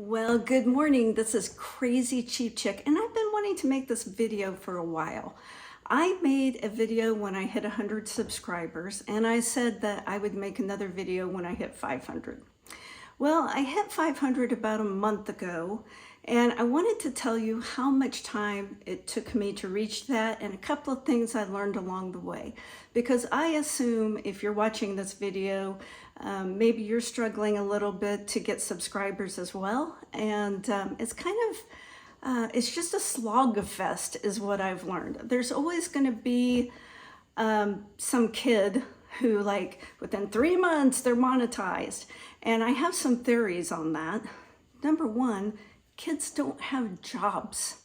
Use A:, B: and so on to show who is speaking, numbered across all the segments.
A: Well, good morning. This is Crazy Cheap Chick, and I've been wanting to make this video for a while. I made a video when I hit 100 subscribers, and I said that I would make another video when I hit 500. Well, I hit 500 about a month ago, and I wanted to tell you how much time it took me to reach that and a couple of things I learned along the way. Because I assume if you're watching this video, maybe you're struggling a little bit to get subscribers as well. And it's kind of, it's just a slog fest is what I've learned. There's always going to be some kid who within 3 months they're monetized. And I have some theories on that. Number one, kids don't have jobs.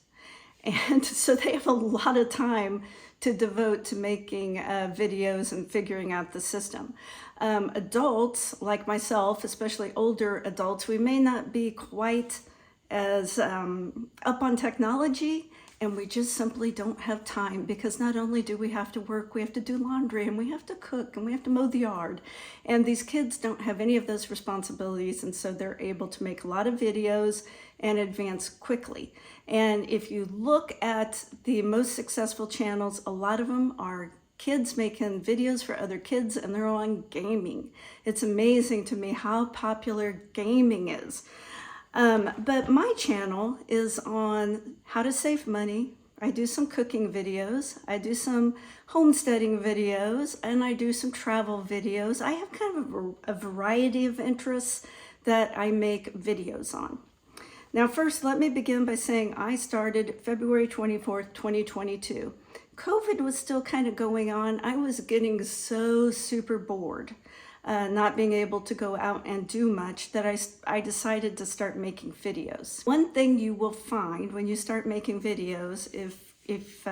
A: And so they have a lot of time to devote to making videos and figuring out the system. Adults like myself, especially older adults, we may not be quite as up on technology, and we just simply don't have time because not only do we have to work, we have to do laundry and we have to cook and we have to mow the yard. And these kids don't have any of those responsibilities, and so they're able to make a lot of videos and advance quickly. And if you look at the most successful channels, a lot of them are kids making videos for other kids, and they're on gaming. It's amazing to me how popular gaming is. But my channel is on how to save money. I do some cooking videos, I do some homesteading videos, and I do some travel videos. I have kind of a variety of interests that I make videos on. Now, first, let me begin by saying I started February 24th, 2022. COVID was still kind of going on. I was getting so super bored, not being able to go out and do much, that I decided to start making videos. One thing you will find when you start making videos, if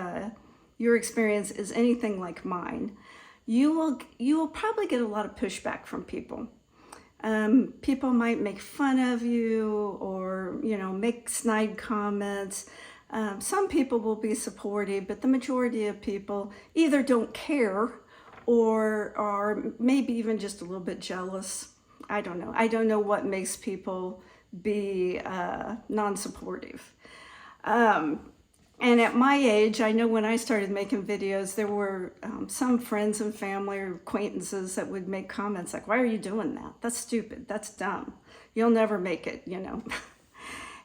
A: your experience is anything like mine, you will probably get a lot of pushback from people. People might make fun of you or, make snide comments. Some people will be supportive, but the majority of people either don't care or are maybe even just a little bit jealous. I don't know. I don't know what makes people be non-supportive. And at my age, I know when I started making videos, there were some friends and family or acquaintances that would make comments like, "Why are you doing that? That's stupid. That's dumb. You'll never make it,"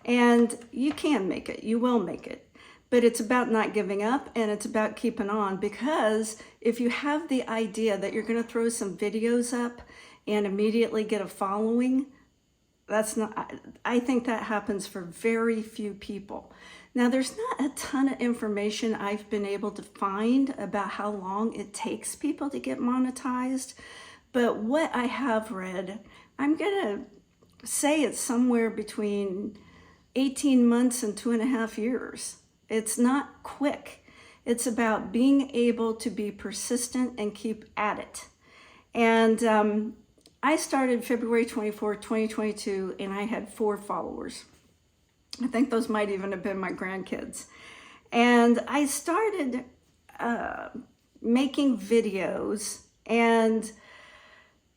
A: And you can make it. You will make it. But it's about not giving up, and it's about keeping on, because if you have the idea that you're going to throw some videos up and immediately get a following, I think that happens for very few people. Now, there's not a ton of information I've been able to find about how long it takes people to get monetized, but what I have read, I'm gonna say it's somewhere between 18 months and 2.5 years. It's not quick. It's about being able to be persistent and keep at it. And I started February 24th, 2022, and I had 4 followers. I think those might even have been my grandkids. And I started making videos, and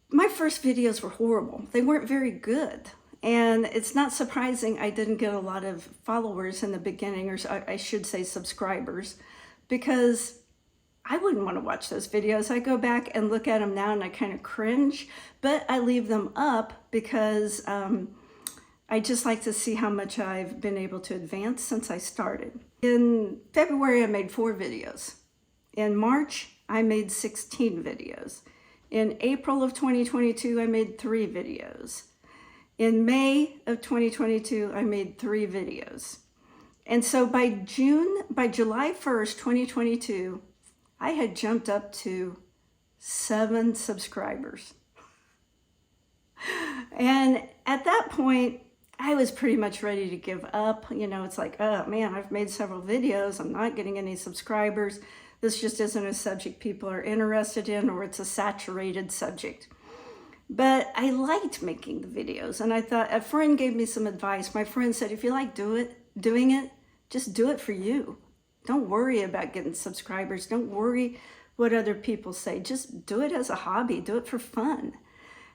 A: my first videos were horrible. They weren't very good. And it's not surprising I didn't get a lot of followers in the beginning, or I should say subscribers, because I wouldn't want to watch those videos. I go back and look at them now and I kind of cringe, but I leave them up because I just like to see how much I've been able to advance since I started. In February, I made 4 videos. In March, I made 16 videos. In April of 2022, I made 3 videos. In May of 2022, I made 3 videos. And so by July 1st, 2022, I had jumped up to 7 subscribers. And at that point, I was pretty much ready to give up. It's like, oh man, I've made several videos. I'm not getting any subscribers. This just isn't a subject people are interested in, or it's a saturated subject. But I liked making the videos, and I thought, a friend gave me some advice. My friend said, if you like doing it, just do it for you. Don't worry about getting subscribers. Don't worry what other people say. Just do it as a hobby. Do it for fun.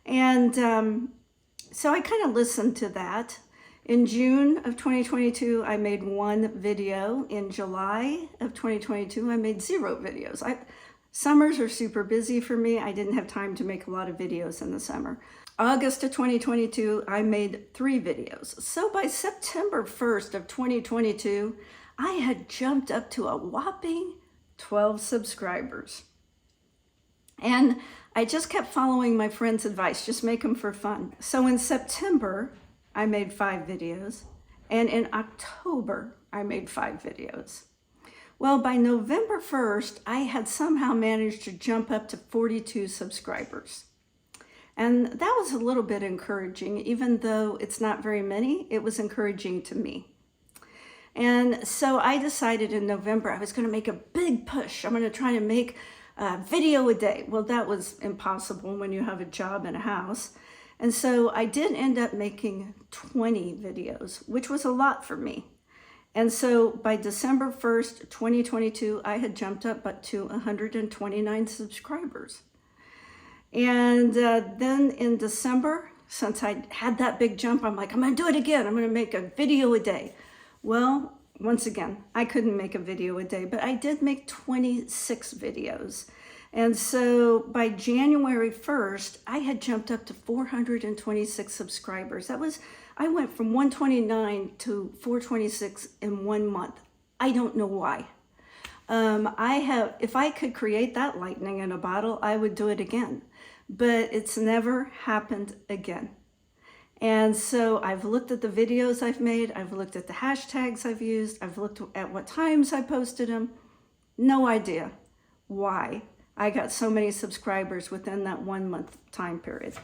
A: And so I kind of listened to that. In June of 2022, I made 1 video. In July of 2022, I made 0 videos. Summers are super busy for me. I didn't have time to make a lot of videos in the summer. August of 2022, I made 3 videos. So by September 1st of 2022, I had jumped up to a whopping 12 subscribers. And I just kept following my friend's advice, just make them for fun. So in September, I made 5 videos. And in October, I made 5 videos. Well, by November 1st, I had somehow managed to jump up to 42 subscribers. And that was a little bit encouraging, even though it's not very many, it was encouraging to me. And so I decided in November I was going to make a big push. I'm going to try to make a video a day. Well, that was impossible when you have a job and a house. And so I did end up making 20 videos, which was a lot for me. And so by December 1st, 2022, I had jumped up to 129 subscribers. And then in December, since I had that big jump, I'm like, I'm gonna do it again. I'm gonna make a video a day. Well, once again, I couldn't make a video a day, but I did make 26 videos. And so by January 1st, I had jumped up to 426 subscribers. I went from 129 to 426 in 1 month. I don't know why. If I could create that lightning in a bottle, I would do it again, but it's never happened again. And so I've looked at the videos I've made, I've looked at the hashtags I've used, I've looked at what times I posted them. No idea why I got so many subscribers within that 1 month time period.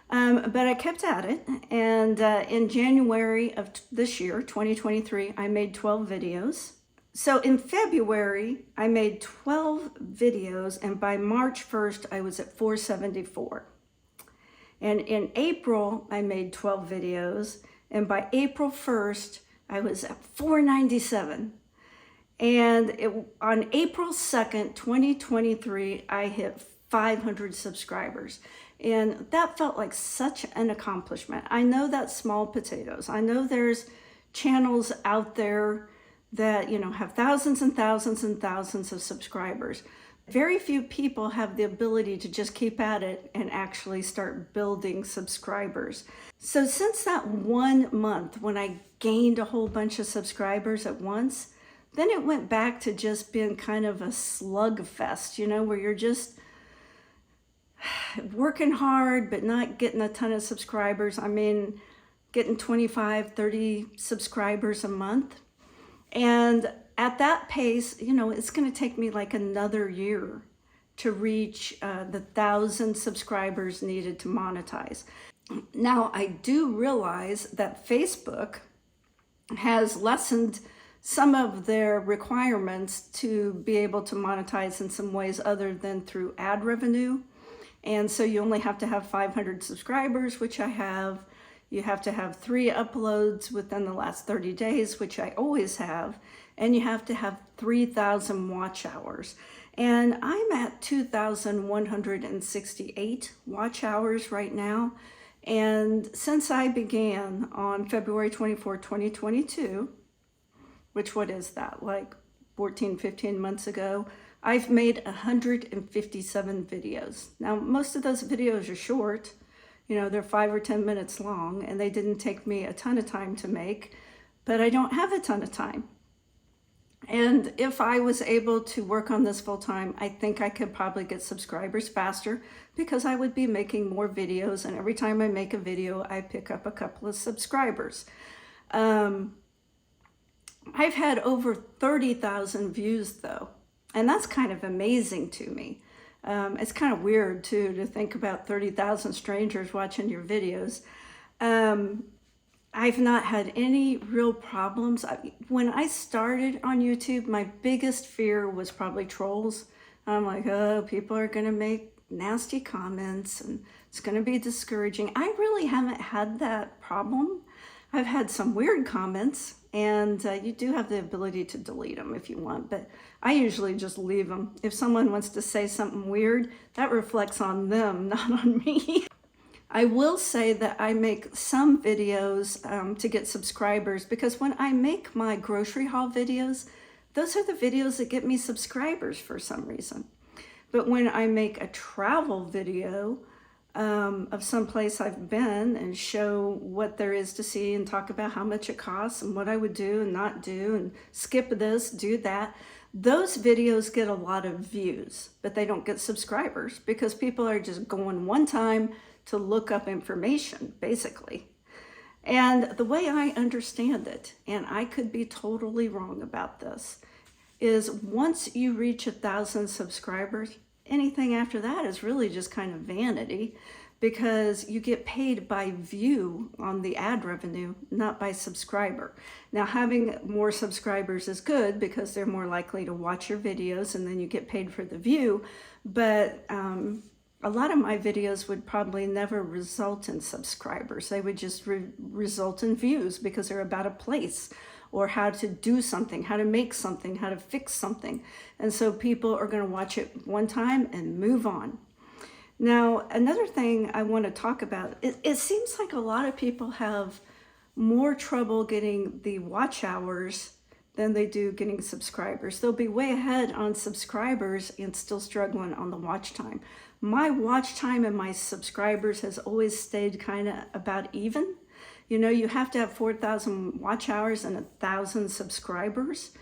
A: But I kept at it, and in January of this year, 2023, I made 12 videos. So in February, I made 12 videos, and by March 1st, I was at 474. And in April, I made 12 videos, and by April 1st, I was at 497. And on April 2nd, 2023, I hit 500 subscribers. And that felt like such an accomplishment. I know that's small potatoes. I know there's channels out there that, have thousands and thousands and thousands of subscribers. Very few people have the ability to just keep at it and actually start building subscribers. So since that 1 month when I gained a whole bunch of subscribers at once, then it went back to just being kind of a slugfest, where you're just working hard, but not getting a ton of subscribers. I mean, getting 25, 30 subscribers a month. And at that pace, it's going to take me like another year to reach the 1,000 subscribers needed to monetize. Now, I do realize that Facebook has lessened some of their requirements to be able to monetize in some ways other than through ad revenue. And so you only have to have 500 subscribers, which I have. You have to have 3 uploads within the last 30 days, which I always have. And you have to have 3,000 watch hours. And I'm at 2,168 watch hours right now. And since I began on February 24, 2022, which what is that, like 14, 15 months ago, I've made 157 videos. Now, most of those videos are short. They're 5 or 10 minutes long, and they didn't take me a ton of time to make, but I don't have a ton of time. And if I was able to work on this full time, I think I could probably get subscribers faster because I would be making more videos, and every time I make a video, I pick up a couple of subscribers. I've had over 30,000 views though, and that's kind of amazing to me. It's kind of weird too to think about 30,000 strangers watching your videos. I've not had any real problems. When I started on YouTube, my biggest fear was probably trolls. I'm like, oh, people are gonna make nasty comments and it's gonna be discouraging. I really haven't had that problem. I've had some weird comments, and you do have the ability to delete them if you want, but I usually just leave them. If someone wants to say something weird, that reflects on them, not on me. I will say that I make some videos to get subscribers, because when I make my grocery haul videos, those are the videos that get me subscribers for some reason. But when I make a travel video of some place I've been and show what there is to see and talk about how much it costs and what I would do and not do and skip this, do that, those videos get a lot of views, but they don't get subscribers because people are just going one time to look up information, basically. And the way I understand it, and I could be totally wrong about this, is once you reach 1,000 subscribers, anything after that is really just kind of vanity, because you get paid by view on the ad revenue, not by subscriber. Now, having more subscribers is good because they're more likely to watch your videos and then you get paid for the view. But a lot of my videos would probably never result in subscribers. They would just result in views because they're about a place or how to do something, how to make something, how to fix something. And so people are going to watch it one time and move on. Now, another thing I want to talk about, it seems like a lot of people have more trouble getting the watch hours than they do getting subscribers. They'll be way ahead on subscribers and still struggling on the watch time. My watch time and my subscribers has always stayed kind of about even. You know, you have to have 4,000 watch hours and 1,000 subscribers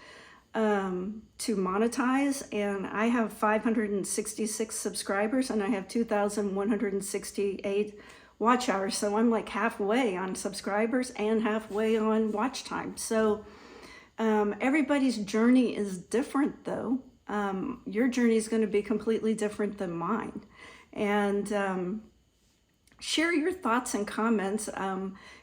A: to monetize. And I have 566 subscribers and I have 2,168 watch hours. So I'm like halfway on subscribers and halfway on watch time. So everybody's journey is different though. Your journey is going to be completely different than mine. And share your thoughts and comments.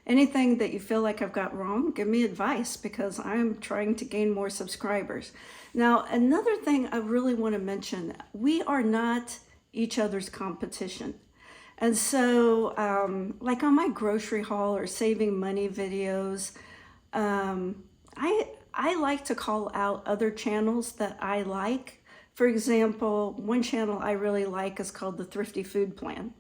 A: Anything that you feel like I've got wrong, give me advice, because I'm trying to gain more subscribers. Now, another thing I really want to mention, we are not each other's competition. And so like on my grocery haul or saving money videos, I like to call out other channels that I like. For example, one channel I really like is called the Thrifty Food Plan.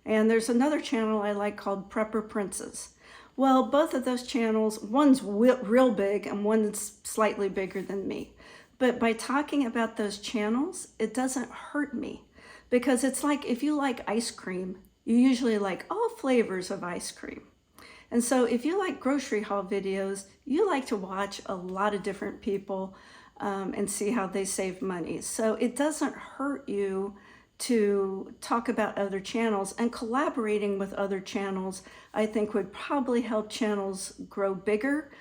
A: And there's another channel I like called Prepper Princess. Well, both of those channels, one's real big and one's slightly bigger than me. But by talking about those channels, it doesn't hurt me, because it's like if you like ice cream, you usually like all flavors of ice cream. And so if you like grocery haul videos, you like to watch a lot of different people and see how they save money. So it doesn't hurt you to talk about other channels, and collaborating with other channels, I think would probably help channels grow bigger,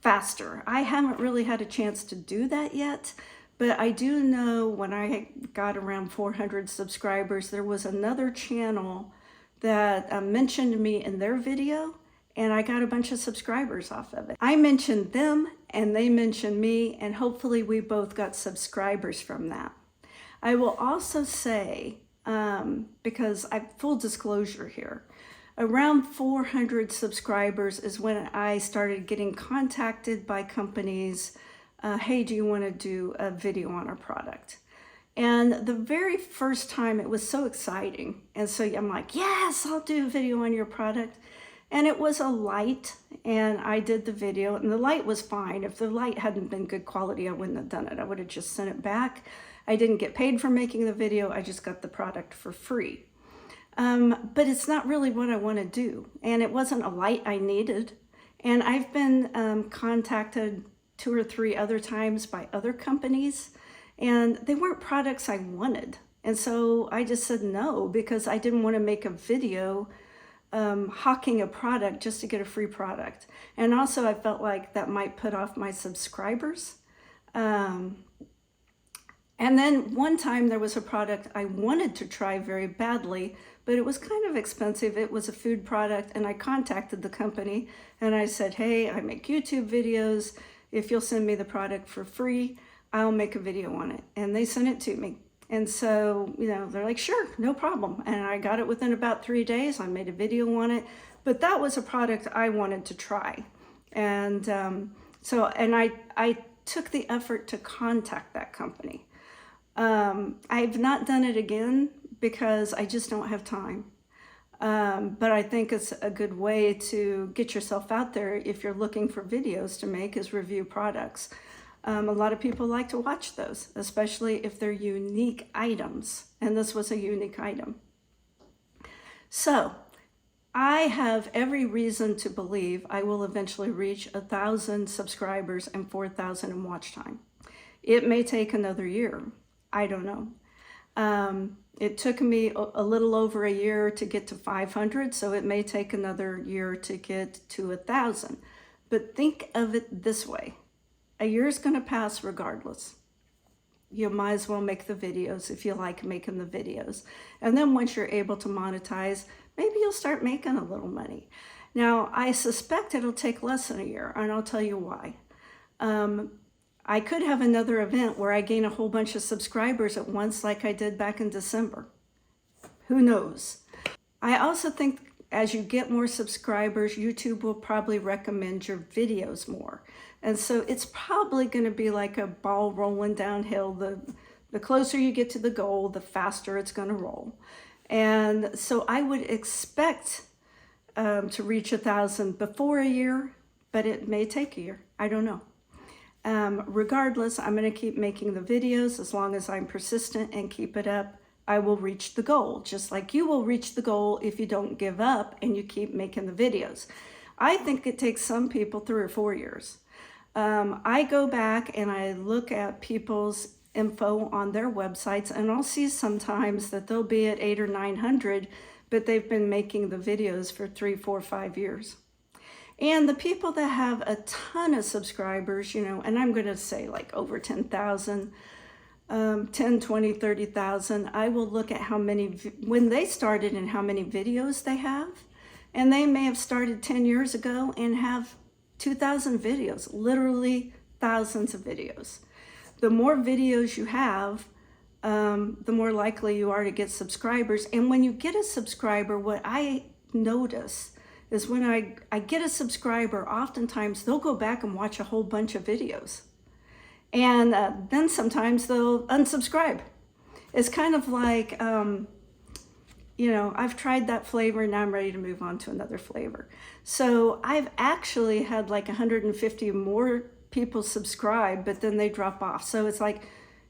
A: faster. I haven't really had a chance to do that yet, but I do know when I got around 400 subscribers, there was another channel that mentioned me in their video, and I got a bunch of subscribers off of it. I mentioned them and they mentioned me, and hopefully we both got subscribers from that. I will also say, because full disclosure here, around 400 subscribers is when I started getting contacted by companies, hey, do you want to do a video on our product? And the very first time it was so exciting. And so I'm like, yes, I'll do a video on your product. And it was a light, and I did the video, and the light was fine. If the light hadn't been good quality, I wouldn't have done it. I would have just sent it back. I didn't get paid for making the video. I just got the product for free. But it's not really what I want to do. And it wasn't a light I needed. And I've been contacted 2 or 3 other times by other companies, and they weren't products I wanted. And so I just said no, because I didn't want to make a video hawking a product just to get a free product. And also I felt like that might put off my subscribers. And then one time there was a product I wanted to try very badly, but it was kind of expensive. It was a food product, and I contacted the company and I said, hey, I make YouTube videos. If you'll send me the product for free, I'll make a video on it. And they sent it to me. And so, you know, they're like, sure, no problem. And I got it within about 3 days. I made a video on it, but that was a product I wanted to try. And I took the effort to contact that company. I've not done it again because I just don't have time. But I think it's a good way to get yourself out there if you're looking for videos to make, is review products. A lot of people like to watch those, especially if they're unique items. And this was a unique item. So I have every reason to believe I will eventually reach 1,000 subscribers and 4,000 in watch time. It may take another year. I don't know. It took me a little over a year to get to 500, so it may take another year to get to 1,000. But think of it this way. A year is going to pass regardless. You might as well make the videos if you like making the videos. And then once you're able to monetize, maybe you'll start making a little money. Now, I suspect it'll take less than a year, and I'll tell you why. I could have another event where I gain a whole bunch of subscribers at once like I did back in December. Who knows? I also think as you get more subscribers, YouTube will probably recommend your videos more. And so it's probably going to be like a ball rolling downhill. The closer you get to the goal, the faster it's going to roll. And so I would expect to reach 1,000 before a year, but it may take a year. I don't know. Regardless, I'm going to keep making the videos. As long as I'm persistent and keep it up, I will reach the goal, just like you will reach the goal if you don't give up and you keep making the videos. I think it takes some people 3 or 4 years. I go back and I look at people's info on their websites, and I'll see sometimes that they'll be at 800 or 900, but they've been making the videos for 3, 4, 5 years. And the people that have a ton of subscribers, you know, and I'm going to say like over 10,000, 10, 20, 30,000, I will look at how many, when they started and how many videos they have. And they may have started 10 years ago and have 2,000 videos, literally thousands of videos. The more videos you have, the more likely you are to get subscribers. And when you get a subscriber, what I notice is when I get a subscriber, oftentimes they'll go back and watch a whole bunch of videos. And then sometimes they'll unsubscribe. It's kind of like, you know, I've tried that flavor and now I'm ready to move on to another flavor. So I've actually had like 150 more people subscribe, but then they drop off. So it's like,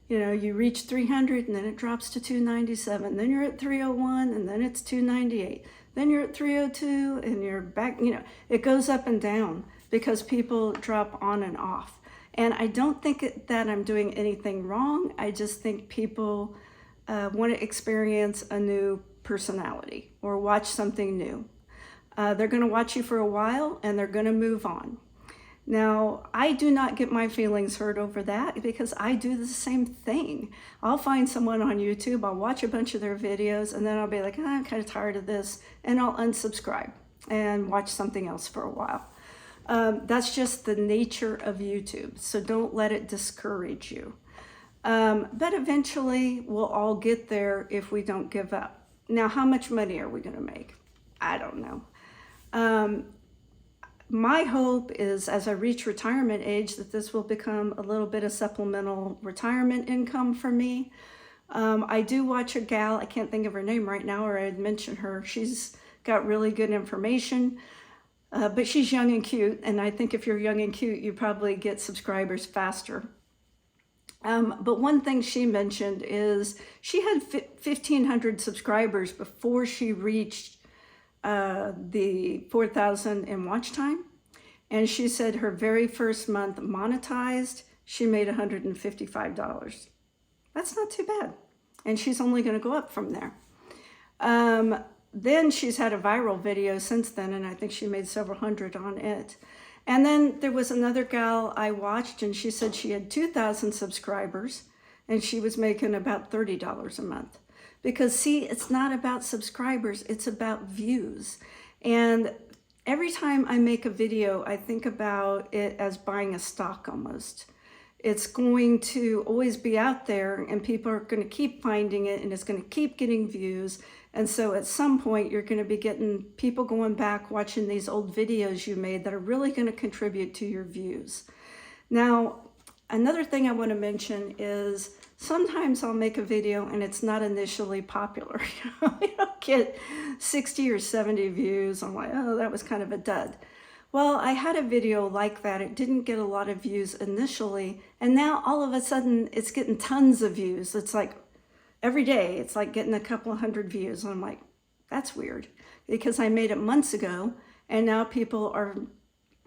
A: you know, you reach 300 and then it drops to 297. Then you're at 301 and then it's 298. Then you're at 302 and you're back, you know, it goes up and down because people drop on and off. And I don't think that I'm doing anything wrong. I just think people want to experience a new personality or watch something new. They're going to watch you for a while and they're going to move on. Now, I do not get my feelings hurt over that because I do the same thing. I'll find someone on YouTube, I'll watch a bunch of their videos, and then I'll be like, I'm kind of tired of this, and I'll unsubscribe and watch something else for a while. That's just the nature of YouTube, so don't let it discourage you. But eventually, we'll all get there if we don't give up. Now, how much money are we going to make? I don't know. My hope is as I reach retirement age that this will become a little bit of supplemental retirement income for me. I do watch a gal, I can't think of her name right now, or I'd mention her. She's got really good information, but she's young and cute. And I think if you're young and cute, you probably get subscribers faster. But one thing she mentioned is she had 1,500 subscribers before she reached the 4,000 in watch time. And she said her very first month monetized, she made $155. That's not too bad. And she's only going to go up from there. Then she's had a viral video since then, and I think she made several hundred on it. And then there was another gal I watched, and she said she had 2,000 subscribers, and she was making about $30 a month. Because see, it's not about subscribers, it's about views. And every time I make a video, I think about it as buying a stock almost. It's going to always be out there and people are going to keep finding it and it's going to keep getting views. And so at some point you're going to be getting people going back watching these old videos you made that are really going to contribute to your views. Now, another thing I want to mention is Sometimes I'll make a video and it's not initially popular. You don't get 60 or 70 views. I'm like, oh, that was kind of a dud. Well, I had a video like that. It didn't get a lot of views initially, and now all of a sudden it's getting tons of views. It's like every day it's like getting a couple of hundred views. And I'm like, that's weird, because I made it months ago and now people are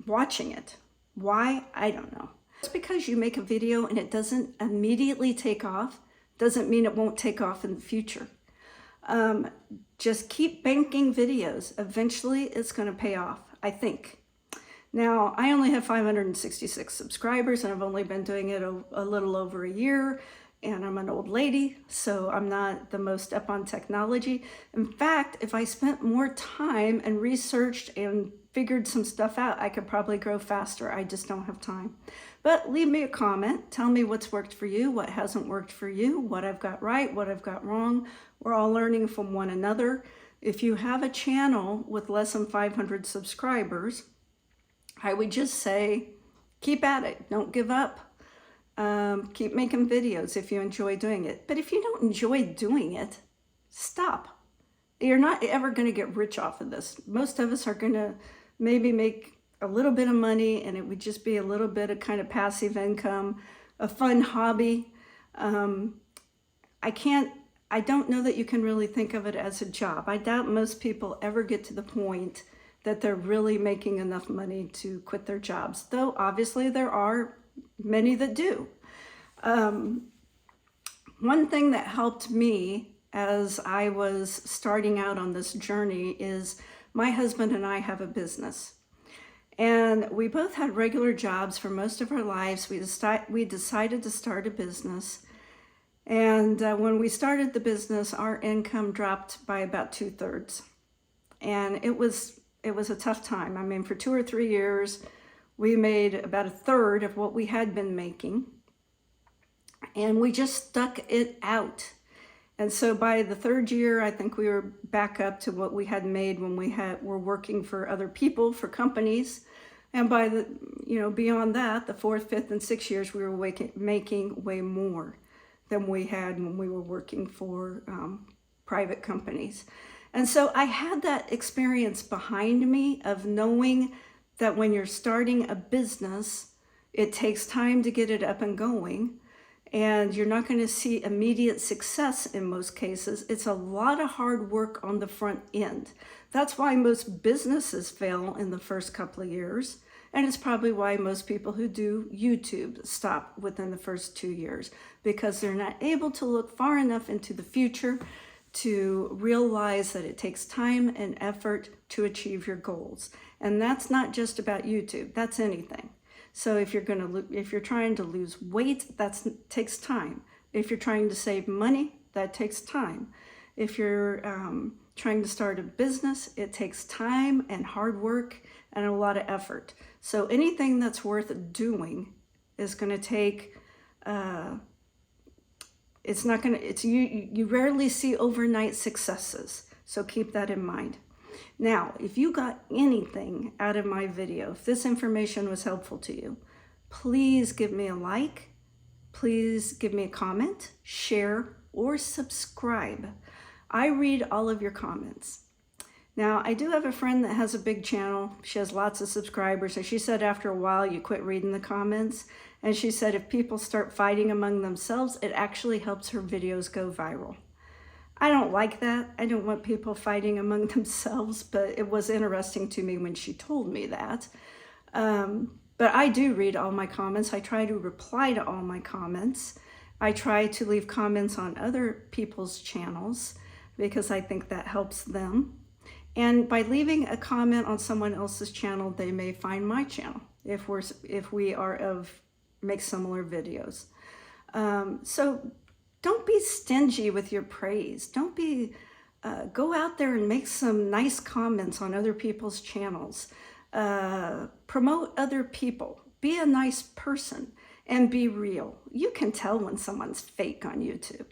A: watching it. Why? I don't know. Just because you make a video and it doesn't immediately take off doesn't mean it won't take off in the future. Just keep banking videos. Eventually it's going to pay off, I think. Now, I only have 566 subscribers and I've only been doing it a little over a year, and I'm an old lady, so I'm not the most up on technology. In fact, if I spent more time and researched and figured some stuff out, I could probably grow faster. I just don't have time. But leave me a comment. Tell me what's worked for you, what hasn't worked for you, what I've got right, what I've got wrong. We're all learning from one another. If you have a channel with less than 500 subscribers, I would just say, keep at it. Don't give up. Keep making videos if you enjoy doing it. But if you don't enjoy doing it, stop. You're not ever going to get rich off of this. Most of us are going to maybe make a little bit of money, and it would just be a little bit of kind of passive income, a fun hobby. I don't know that you can really think of it as a job. I doubt most people ever get to the point that they're really making enough money to quit their jobs, though obviously there are many that do. One thing that helped me as I was starting out on this journey is my husband and I have a business. And we both had regular jobs for most of our lives. We decided to start a business. And when we started the business, our income dropped by about 2/3. And it was a tough time. I mean, for 2 or 3 years, we made about 1/3 of what we had been making. And we just stuck it out. And so by the 3rd year, I think we were back up to what we had made when we were working for other people, for companies. And by the, beyond that, the 4th, 5th, and 6th years, we were making way more than we had when we were working for private companies. And so I had that experience behind me of knowing that when you're starting a business, it takes time to get it up and going. And you're not going to see immediate success in most cases. It's a lot of hard work on the front end. That's why most businesses fail in the first couple of years. And it's probably why most people who do YouTube stop within the first 2 years, because they're not able to look far enough into the future to realize that it takes time and effort to achieve your goals. And that's not just about YouTube, that's anything. So if you're trying to lose weight, that takes time. If you're trying to save money, that takes time. If you're trying to start a business, it takes time and hard work and a lot of effort. So anything that's worth doing is going to take, you rarely see overnight successes. So keep that in mind. Now, if you got anything out of my video, if this information was helpful to you, please give me a like, please give me a comment, share, or subscribe. I read all of your comments. Now, I do have a friend that has a big channel. She has lots of subscribers, and she said after a while you quit reading the comments. And she said if people start fighting among themselves, it actually helps her videos go viral. I don't like that. I don't want people fighting among themselves, but it was interesting to me when she told me that. But I do read all my comments. I try to reply to all my comments. I try to leave comments on other people's channels because I think that helps them. And by leaving a comment on someone else's channel, they may find my channel if we make similar videos. So don't be stingy with your praise. Don't be, go out there and make some nice comments on other people's channels. Promote other people. Be a nice person and be real. You can tell when someone's fake on YouTube.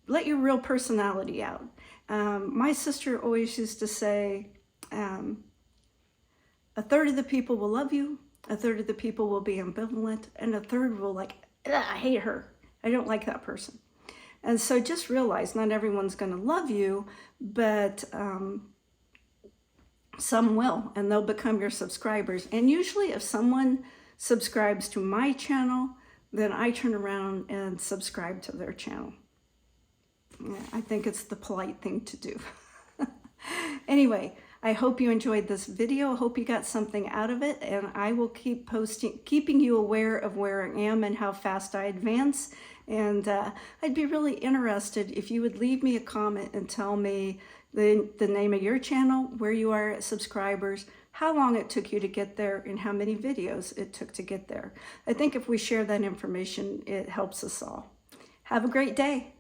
A: Let your real personality out. My sister always used to say, 1/3 of the people will love you, 1/3 of the people will be ambivalent, and 1/3 will I hate her. I don't like that person. And so just realize not everyone's going to love you, but some will, and they'll become your subscribers. And usually if someone subscribes to my channel, then I turn around and subscribe to their channel. Yeah, I think it's the polite thing to do. Anyway, I hope you enjoyed this video. I hope you got something out of it, and I will keep posting, keeping you aware of where I am and how fast I advance. And I'd be really interested if you would leave me a comment and tell me the name of your channel, where you are at subscribers, how long it took you to get there, and how many videos it took to get there. I think if we share that information, it helps us all. Have a great day.